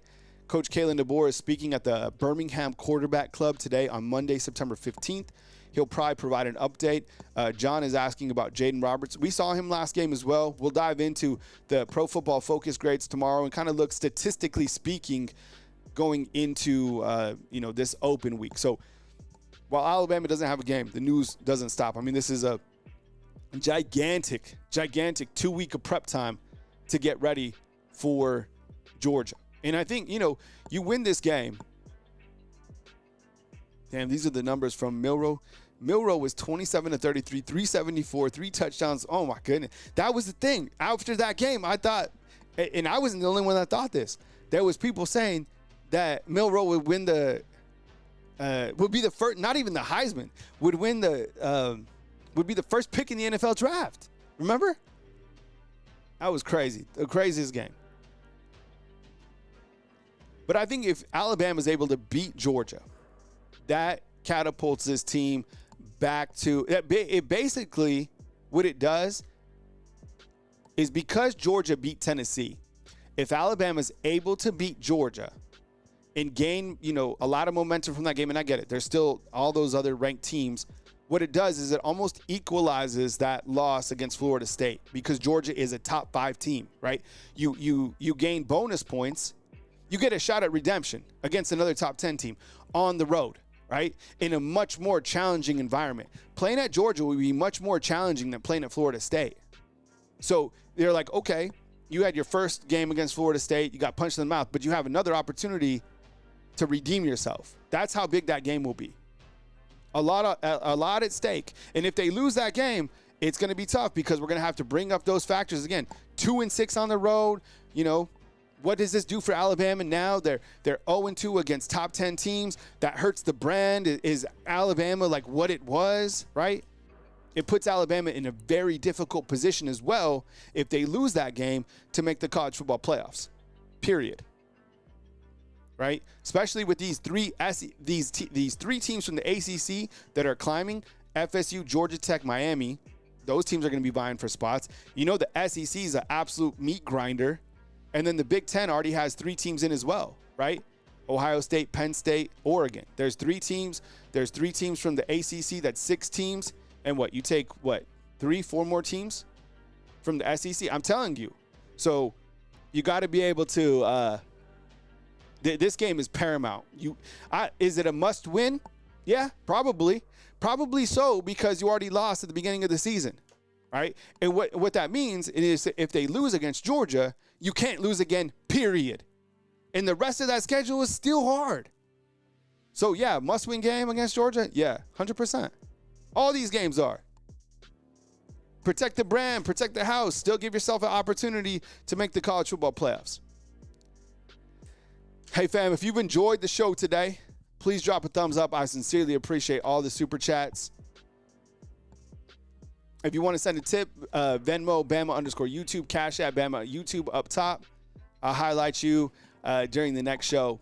Coach Kalen DeBoer is speaking at the Birmingham Quarterback Club today on Monday, September 15th. He'll probably provide an update. John is asking about Jaden Roberts. We saw him last game as well. We'll dive into the Pro Football Focus grades tomorrow and kind of look statistically speaking going into this open week. So while Alabama doesn't have a game, the news doesn't stop. I mean, this is a gigantic 2-week of prep time to get ready for Georgia. And I think, you win this game. Damn, these are the numbers from Milroe. Milroe was 27-33, 374, 3 touchdowns. Oh, my goodness. That was the thing. After that game, I thought, and I wasn't the only one that thought this, there was people saying that Milroe would win would be the first, not even the Heisman, would be the first pick in the NFL draft. Remember? That was crazy. The craziest game. But I think if Alabama is able to beat Georgia, that catapults this team back to it. Basically, what it does is because Georgia beat Tennessee, if Alabama's able to beat Georgia and gain, a lot of momentum from that game, and I get it, there's still all those other ranked teams. What it does is it almost equalizes that loss against Florida State because Georgia is a top 5 team, right? You gain bonus points. You get a shot at redemption against another top 10 team on the road, right? In a much more challenging environment. Playing at Georgia would be much more challenging than playing at Florida State. So they're like, okay, you had your first game against Florida State. You got punched in the mouth, but you have another opportunity to redeem yourself. That's how big that game will be. A lot at stake. And if they lose that game, it's going to be tough because we're going to have to bring up those factors again. 2-6 on the road. What does this do for Alabama now? They're 0-2 against top 10 teams. That hurts the brand. Is Alabama like what it was, right? It puts Alabama in a very difficult position as well if they lose that game to make the college football playoffs. Period. Right? Especially with these three teams from the ACC that are climbing, FSU, Georgia Tech, Miami. Those teams are going to be vying for spots. The SEC is an absolute meat grinder. And then the Big Ten already has 3 teams in as well, right? Ohio State, Penn State, Oregon. There's 3 teams. There's 3 teams from the ACC. That's 6 teams. And you take 3, 4 more teams from the SEC? I'm telling you. So you got to be able to this game is paramount. Is it a must win? Yeah, probably. Probably so because you already lost at the beginning of the season, right? And what that means is if they lose against Georgia, you can't lose again, period. And the rest of that schedule is still hard. So, yeah, must-win game against Georgia? Yeah, 100%. All these games are. Protect the brand, protect the house, still give yourself an opportunity to make the college football playoffs. Hey, fam, if you've enjoyed the show today, please drop a thumbs up. I sincerely appreciate all the super chats. If you want to send a tip, Venmo, Bama_YouTube, Cash App, Bama, YouTube up top. I'll highlight you during the next show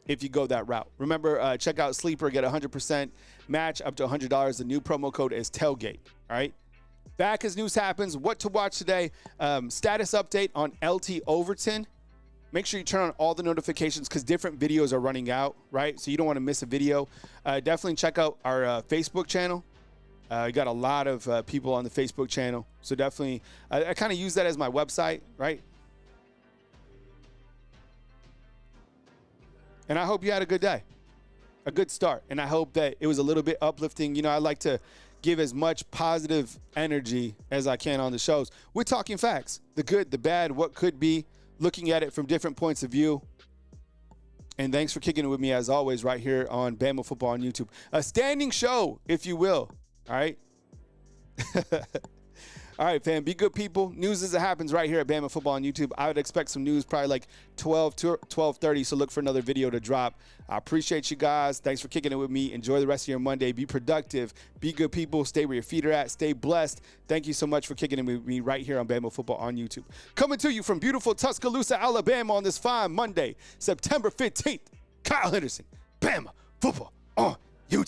if you go that route. Remember, check out Sleeper, get 100% match up to $100. The new promo code is Tailgate, all right? Back as news happens, what to watch today. Status update on LT Overton. Make sure you turn on all the notifications because different videos are running out, right? So you don't want to miss a video. Definitely check out our Facebook channel. We got a lot of people on the Facebook channel. So definitely, I kind of use that as my website, right? And I hope you had a good day, a good start. And I hope that it was a little bit uplifting. I like to give as much positive energy as I can on the shows. We're talking facts, the good, the bad, what could be, looking at it from different points of view. And thanks for kicking it with me, as always, right here on Bama Football on YouTube. A standing show, if you will. All right? All right, fam. Be good people. News as it happens right here at Bama Football on YouTube. I would expect some news probably like 12 to 12:30, so look for another video to drop. I appreciate you guys. Thanks for kicking it with me. Enjoy the rest of your Monday. Be productive. Be good people. Stay where your feet are at. Stay blessed. Thank you so much for kicking it with me right here on Bama Football on YouTube. Coming to you from beautiful Tuscaloosa, Alabama on this fine Monday, September 15th. Kyle Henderson, Bama Football on